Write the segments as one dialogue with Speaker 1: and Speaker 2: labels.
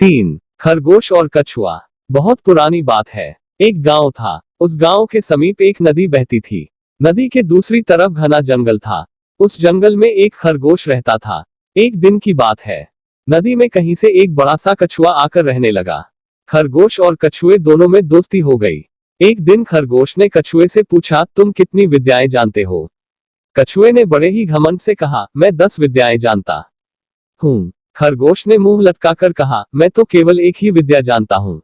Speaker 1: 3. खरगोश और कछुआ। बहुत पुरानी बात है। एक गांव था। उस गांव के समीप एक नदी बहती थी। नदी के दूसरी तरफ घना जंगल था। उस जंगल में एक खरगोश रहता था। एक दिन की बात है। नदी में कहीं से एक बड़ा सा कछुआ आकर रहने लगा। खरगोश और कछुए दोनों में दोस्ती हो गई। एक दिन खरगोश ने कछुए से पूछा, तुम कितनी विद्याएं जानते हो? कछुए ने बड़े ही घमंड से कहा, मैं 10 विद्याएं जानता हूँ। खरगोश ने मुंह लटकाकर कहा, मैं तो केवल एक ही विद्या जानता हूँ।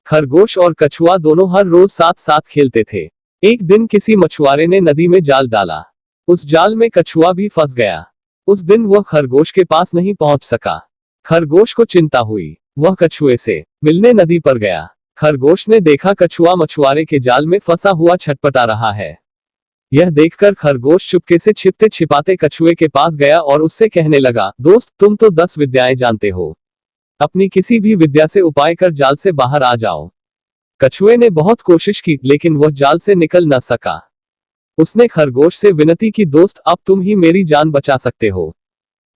Speaker 1: खरगोश और कछुआ दोनों हर रोज साथ साथ खेलते थे। एक दिन किसी मछुआरे ने नदी में जाल डाला। उस जाल में कछुआ भी फंस गया। उस दिन वह खरगोश के पास नहीं पहुंच सका। खरगोश को चिंता हुई। वह कछुए से मिलने नदी पर गया। खरगोश ने देखा कछुआ मछुआरे के जाल में फंसा हुआ छटपटा रहा है। यह देखकर खरगोश चुपके से छिपते छिपाते कछुए के पास गया और उससे कहने लगा, दोस्त, तुम तो 10 विद्याएं जानते हो। अपनी किसी भी विद्या से उपाय कर जाल से बाहर आ जाओ। कछुए ने बहुत कोशिश की, लेकिन वह जाल से निकल न सका। उसने खरगोश से विनती की, दोस्त, अब तुम ही मेरी जान बचा सकते हो।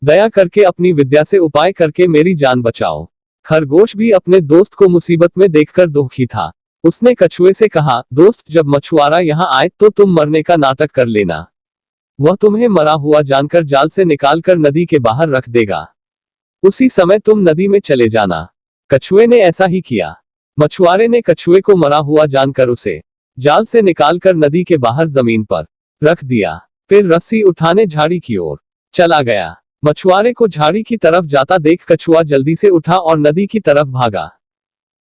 Speaker 1: दया करके अपनी विद्या से उपाय करके मेरी जान बचाओ। खरगोश भी अपने दोस्त को मुसीबत में देखकर दुखी था। उसने कछुए से कहा, दोस्त, जब मछुआरा यहाँ आए तो तुम मरने का नाटक कर लेना। वह तुम्हें मरा हुआ जानकर जाल से निकालकर नदी के बाहर रख देगा। उसी समय तुम नदी में चले जाना। कछुए ने ऐसा ही किया। मछुआरे ने कछुए को मरा हुआ जानकर उसे जाल से निकालकर नदी के बाहर जमीन पर रख दिया। फिर रस्सी उठाने झाड़ी की ओर चला गया। मछुआरे को झाड़ी की तरफ जाता देख कछुआ जल्दी से उठा और नदी की तरफ भागा।